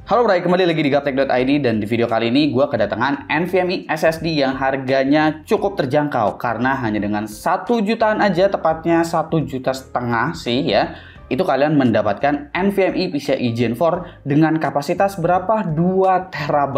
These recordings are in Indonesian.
Halo Bray, kembali lagi di Gaptek.id dan di video kali ini gue kedatangan NVMe SSD yang harganya cukup terjangkau karena hanya dengan 1 jutaan aja, tepatnya 1,5 juta sih ya. Itu kalian mendapatkan NVMe PCIe Gen 4 dengan kapasitas berapa? 2 TB.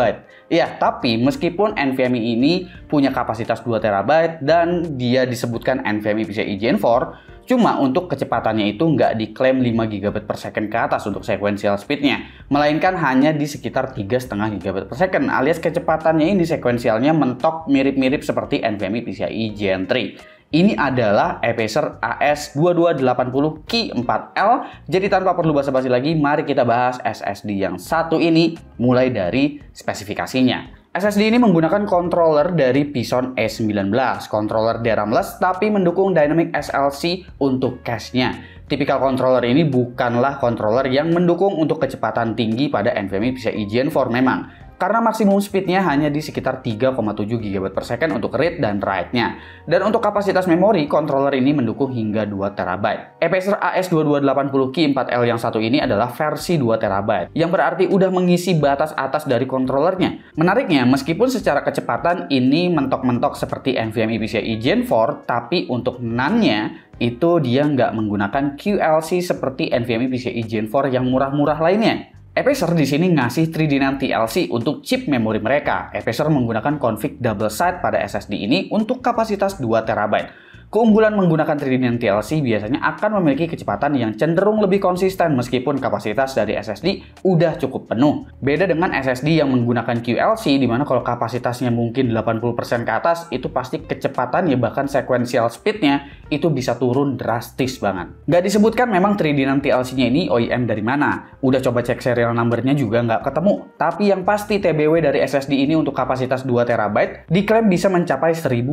Ya, tapi meskipun NVMe ini punya kapasitas 2 TB dan dia disebutkan NVMe PCIe Gen 4, cuma untuk kecepatannya itu nggak diklaim 5 GB per second ke atas untuk sequential speednya, melainkan hanya di sekitar 3,5 GB per second, alias kecepatannya ini sequentialnya mentok mirip-mirip seperti NVMe PCIe Gen 3. Ini adalah Apacer AS2280 Ki 4L. Jadi tanpa perlu basa-basi lagi, mari kita bahas SSD yang satu ini mulai dari spesifikasinya. SSD ini menggunakan controller dari Phison E19, controller DRAM-less tapi mendukung Dynamic SLC untuk cache-nya. Tipikal controller ini bukanlah controller yang mendukung untuk kecepatan tinggi pada NVMe PCIe Gen 4 memang. Karena maksimum speednya hanya di sekitar 3,7 GB per second untuk read dan write-nya. Dan untuk kapasitas memori, controller ini mendukung hingga 2 TB. Apacer AS2280 Ki 4L yang satu ini adalah versi 2 TB, yang berarti udah mengisi batas atas dari controllernya. Menariknya, meskipun secara kecepatan ini mentok-mentok seperti NVMe PCIe Gen 4, tapi untuk NAND-nya itu dia nggak menggunakan QLC seperti NVMe PCIe Gen 4 yang murah-murah lainnya. Apacer di sini ngasih 3D NAND TLC untuk chip memori mereka. Apacer menggunakan config double side pada SSD ini untuk kapasitas 2 TB. Keunggulan menggunakan 3D NAND TLC biasanya akan memiliki kecepatan yang cenderung lebih konsisten meskipun kapasitas dari SSD udah cukup penuh. Beda dengan SSD yang menggunakan QLC, dimana kalau kapasitasnya mungkin 80% ke atas, itu pasti kecepatannya bahkan sequential speednya itu bisa turun drastis banget. Nggak disebutkan memang 3D NAND TLC-nya ini OEM dari mana. Udah coba cek serial number-nya juga nggak ketemu. Tapi yang pasti TBW dari SSD ini untuk kapasitas 2 TB diklaim bisa mencapai 1.200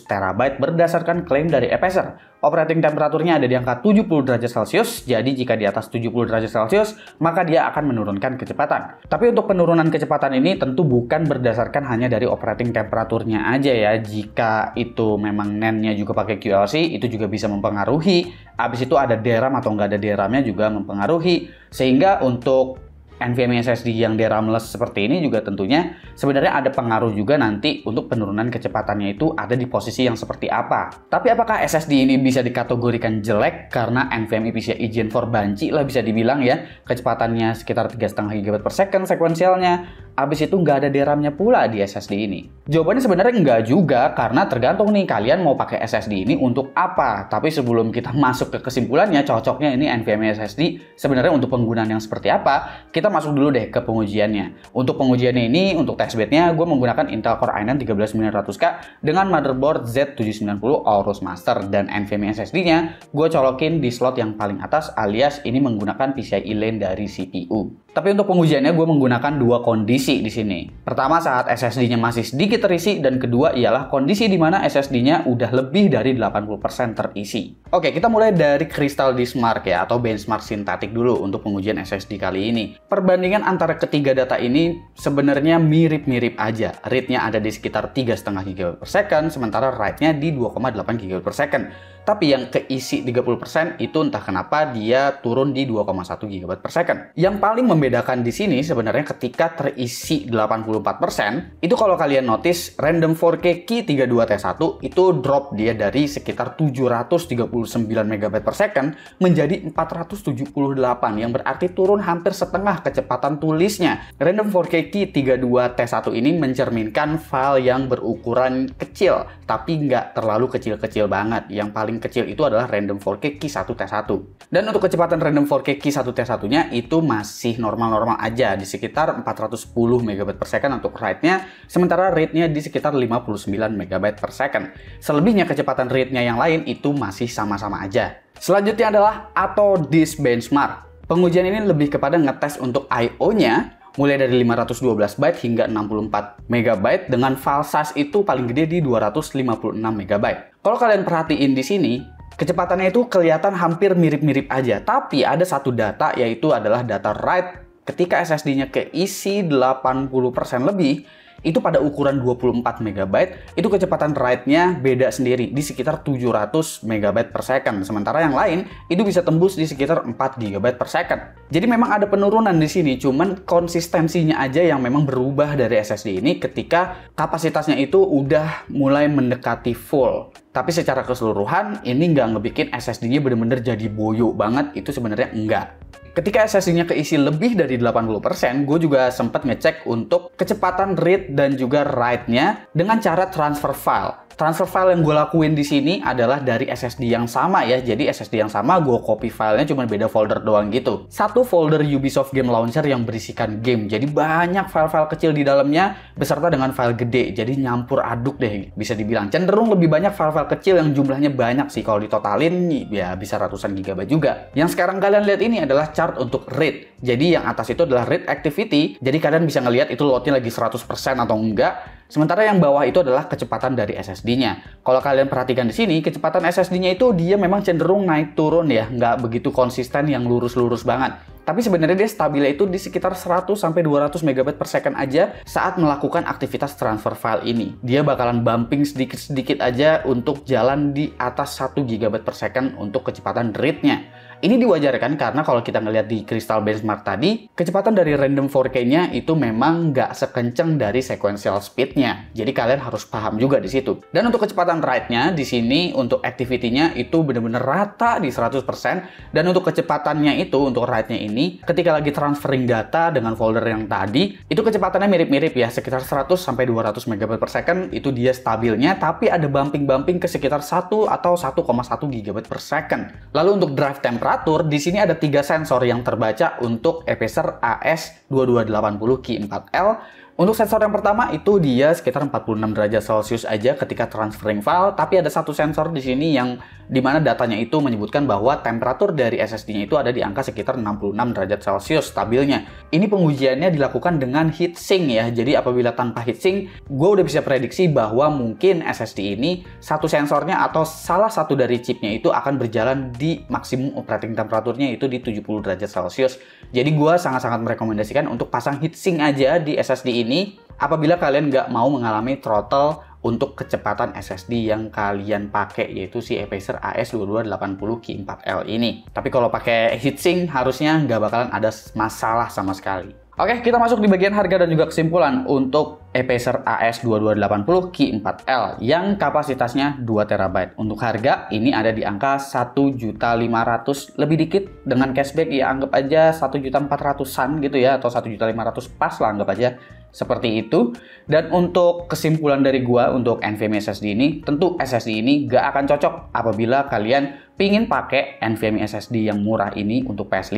TB berdasarkan klaim dari Apacer. Operating temperaturnya ada di angka 70 derajat Celcius, jadi jika di atas 70 derajat Celcius, maka dia akan menurunkan kecepatan. Tapi untuk penurunan kecepatan ini tentu bukan berdasarkan hanya dari operating temperaturnya aja ya. Jika itu memang NAND-nya juga pakai QLC, itu juga bisa mempengaruhi. Habis itu ada DRAM atau nggak ada DRAM-nya juga mempengaruhi. Sehingga untuk NVMe SSD yang DRAM-less seperti ini juga tentunya sebenarnya ada pengaruh juga nanti untuk penurunan kecepatannya itu ada di posisi yang seperti apa. Tapi apakah SSD ini bisa dikategorikan jelek karena NVMe PCIe Gen 4 banci lah bisa dibilang ya, kecepatannya sekitar 3,5 GB per second sekuensialnya, habis itu nggak ada DRAM-nya pula di SSD ini? Jawabannya sebenarnya nggak juga, karena tergantung nih kalian mau pakai SSD ini untuk apa. Tapi sebelum kita masuk ke kesimpulannya cocoknya ini NVMe SSD sebenarnya untuk penggunaan yang seperti apa, kita masuk dulu deh ke pengujiannya. Untuk pengujiannya ini, untuk testbednya gue menggunakan Intel Core i9 13900K dengan motherboard Z790 Aorus Master, dan NVMe SSD-nya gue colokin di slot yang paling atas, alias ini menggunakan PCIe lane dari CPU. Tapi untuk pengujiannya gue menggunakan dua kondisi di sini. Pertama saat SSD-nya masih sedikit terisi, dan kedua ialah kondisi di mana SSD-nya udah lebih dari 80% terisi. Oke, kita mulai dari Crystal Disk Mark ya, atau benchmark sintetik dulu untuk pengujian SSD kali ini. Perbandingan antara ketiga data ini sebenarnya mirip-mirip aja. Read-nya ada di sekitar 3,5 GB per second, sementara write-nya di 2,8 GB per second. Tapi yang keisi 30% itu entah kenapa dia turun di 2,1 GB per second. Yang paling membedakan di sini sebenarnya ketika terisi 84%, itu kalau kalian notice random 4K Ki 32T1 itu drop dia dari sekitar 739 MB per second menjadi 478, yang berarti turun hampir setengah kecepatan tulisnya. Random 4K Ki 32T1 ini mencerminkan file yang berukuran kecil, tapi nggak terlalu kecil-kecil banget. Yang paling kecil itu adalah random 4K Ki 1T1. Dan untuk kecepatan random 4K Ki 1T1-nya itu masih normal-normal aja di sekitar 410 MB per second untuk write-nya, sementara read-nya di sekitar 59 MB per second. Selebihnya kecepatan read-nya yang lain itu masih sama-sama aja. Selanjutnya adalah Auto Disk Benchmark. Pengujian ini lebih kepada ngetes untuk I/O-nya, mulai dari 512 byte hingga 64 MB dengan file size itu paling gede di 256 MB. Kalau kalian perhatiin di sini, kecepatannya itu kelihatan hampir mirip-mirip aja. Tapi ada satu data, yaitu adalah data write ketika SSD-nya keisi 80% lebih, itu pada ukuran 24 MB, itu kecepatan write-nya beda sendiri di sekitar 700 MB per second. Sementara yang lain itu bisa tembus di sekitar 4 GB per second. Jadi memang ada penurunan di sini, cuman konsistensinya aja yang memang berubah dari SSD ini ketika kapasitasnya itu udah mulai mendekati full. Tapi secara keseluruhan ini nggak ngebikin SSD-nya bener-bener jadi boyo banget, itu sebenarnya enggak. Ketika SSD-nya keisi lebih dari 80%, gue juga sempat ngecek untuk kecepatan read dan juga write-nya dengan cara transfer file. Transfer file yang gue lakuin di sini adalah dari SSD yang sama ya. Jadi SSD yang sama, gue copy filenya cuma beda folder doang gitu. Satu folder Ubisoft Game Launcher yang berisikan game. Jadi banyak file-file kecil di dalamnya beserta dengan file gede. Jadi nyampur aduk deh bisa dibilang. Cenderung lebih banyak file-file kecil yang jumlahnya banyak sih. Kalau ditotalin ya bisa ratusan gigabyte juga. Yang sekarang kalian lihat ini adalah chart untuk read. Jadi yang atas itu adalah read activity. Jadi kalian bisa ngelihat itu loadnya lagi 100% atau enggak. Sementara yang bawah itu adalah kecepatan dari SSD-nya. Kalau kalian perhatikan di sini, kecepatan SSD-nya itu dia memang cenderung naik turun ya, nggak begitu konsisten yang lurus-lurus banget. Tapi sebenarnya dia stabilnya itu di sekitar 100-200 MB per second aja saat melakukan aktivitas transfer file ini. Dia bakalan bumping sedikit-sedikit aja untuk jalan di atas 1 GB per second untuk kecepatan read-nya. Ini diwajarkan karena kalau kita ngelihat di Crystal Benchmark tadi, kecepatan dari random 4K-nya itu memang nggak sekenceng dari sequential speed-nya. Jadi kalian harus paham juga di situ. Dan untuk kecepatan write-nya di sini untuk activity-nya itu benar-benar rata di 100%. Dan untuk kecepatannya itu untuk write-nya ini, ketika lagi transferring data dengan folder yang tadi, itu kecepatannya mirip-mirip ya, sekitar 100-200 MB per second itu dia stabilnya, tapi ada bumping-bumping ke sekitar 1 atau 1,1 GB per second. Lalu untuk drive temperature, di sini ada 3 sensor yang terbaca untuk Apacer AS2280Q4L. Untuk sensor yang pertama itu dia sekitar 46 derajat Celcius aja ketika transferring file, tapi ada satu sensor di sini yang dimana datanya itu menyebutkan bahwa temperatur dari SSD-nya itu ada di angka sekitar 66 derajat Celcius stabilnya. Ini pengujiannya dilakukan dengan heatsink ya, jadi apabila tanpa heatsink, gue udah bisa prediksi bahwa mungkin SSD ini satu sensornya atau salah satu dari chipnya itu akan berjalan di maksimum operating temperaturnya itu di 70 derajat Celcius. Jadi gue sangat-sangat merekomendasikan untuk pasang heatsink aja di SSD ini apabila kalian nggak mau mengalami throttle untuk kecepatan SSD yang kalian pakai, yaitu si Apacer AS2280Q4L ini. Tapi kalau pakai heatsink harusnya nggak bakalan ada masalah sama sekali. Oke, kita masuk di bagian harga dan juga kesimpulan untuk Apacer AS2280Q4L yang kapasitasnya 2 TB. Untuk harga ini ada di angka 1.500.000 lebih dikit dengan cashback ya, anggap aja 1.400.000-an gitu ya, atau 1.500.000 pas lah anggap aja. Seperti itu. Dan untuk kesimpulan dari gua untuk NVMe SSD ini, tentu SSD ini gak akan cocok apabila kalian pingin pakai NVMe SSD yang murah ini untuk PS5.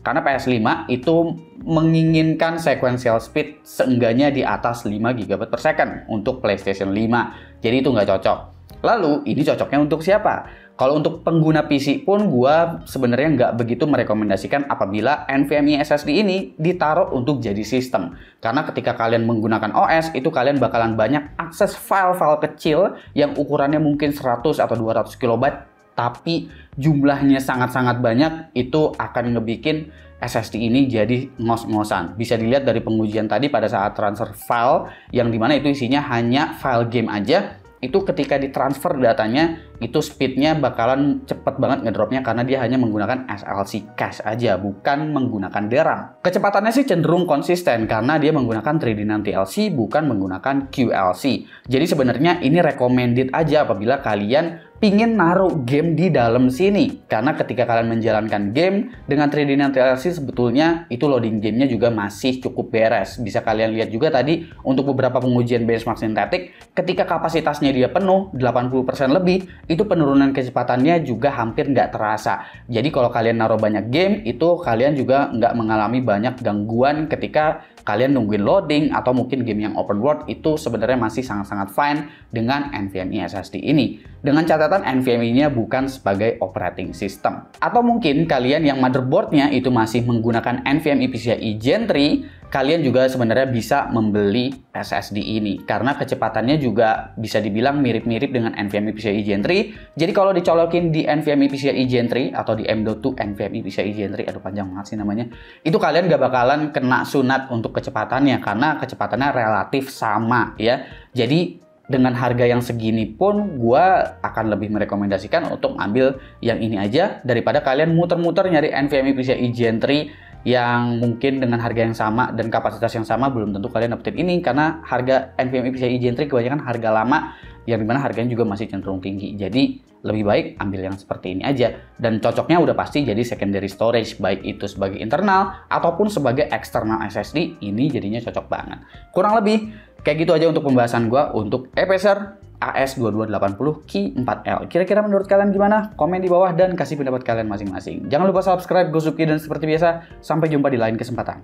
Karena PS5 itu menginginkan sequential speed seenggaknya di atas 5 GB per second untuk PlayStation 5. Jadi itu nggak cocok. Lalu ini cocoknya untuk siapa? Kalau untuk pengguna PC pun gua sebenarnya nggak begitu merekomendasikan apabila NVMe SSD ini ditaruh untuk jadi sistem. Karena ketika kalian menggunakan OS, itu kalian bakalan banyak akses file-file kecil yang ukurannya mungkin 100 atau 200 KB, tapi jumlahnya sangat-sangat banyak, itu akan ngebikin SSD ini jadi ngos-ngosan. Bisa dilihat dari pengujian tadi pada saat transfer file, yang dimana itu isinya hanya file game aja, itu ketika ditransfer datanya, itu speednya bakalan cepet banget ngedropnya karena dia hanya menggunakan SLC cache aja, bukan menggunakan DRAM. Kecepatannya sih cenderung konsisten karena dia menggunakan 3D NAND TLC, bukan menggunakan QLC. Jadi sebenarnya ini recommended aja apabila kalian pingin naruh game di dalam sini. Karena ketika kalian menjalankan game dengan 3D NAND TLC sebetulnya itu loading gamenya juga masih cukup beres. Bisa kalian lihat juga tadi untuk beberapa pengujian benchmark sintetik, ketika kapasitasnya dia penuh 80% lebih, itu penurunan kecepatannya juga hampir nggak terasa. Jadi kalau kalian naruh banyak game, itu kalian juga nggak mengalami banyak gangguan ketika kalian nungguin loading atau mungkin game yang open world, itu sebenarnya masih sangat-sangat fine dengan NVMe SSD ini. Dengan catatan NVMe-nya bukan sebagai operating system. Atau mungkin kalian yang motherboardnya itu masih menggunakan NVMe PCIe Gen 3 kalian juga sebenarnya bisa membeli SSD ini karena kecepatannya juga bisa dibilang mirip-mirip dengan NVMe PCIe Gen 3. Jadi kalau dicolokin di NVMe PCIe Gen 3 atau di M.2 NVMe PCIe Gen 3, aduh panjang banget sih namanya, itu kalian gak bakalan kena sunat untuk kecepatannya karena kecepatannya relatif sama ya. Jadi dengan harga yang segini pun gue akan lebih merekomendasikan untuk ambil yang ini aja daripada kalian muter-muter nyari NVMe PCIe Gen 3 yang mungkin dengan harga yang sama dan kapasitas yang sama belum tentu kalian dapetin ini, karena harga NVMe PCIe Gen 3 kebanyakan harga lama yang dimana harganya juga masih cenderung tinggi. Jadi lebih baik ambil yang seperti ini aja, dan cocoknya udah pasti jadi secondary storage, baik itu sebagai internal ataupun sebagai external SSD. Ini jadinya cocok banget. Kurang lebih kayak gitu aja untuk pembahasan gua untuk Acer AS2280 Ki4L. Kira-kira menurut kalian gimana? Komen di bawah dan kasih pendapat kalian masing-masing. Jangan lupa subscribe, Gosuki, dan seperti biasa, sampai jumpa di lain kesempatan.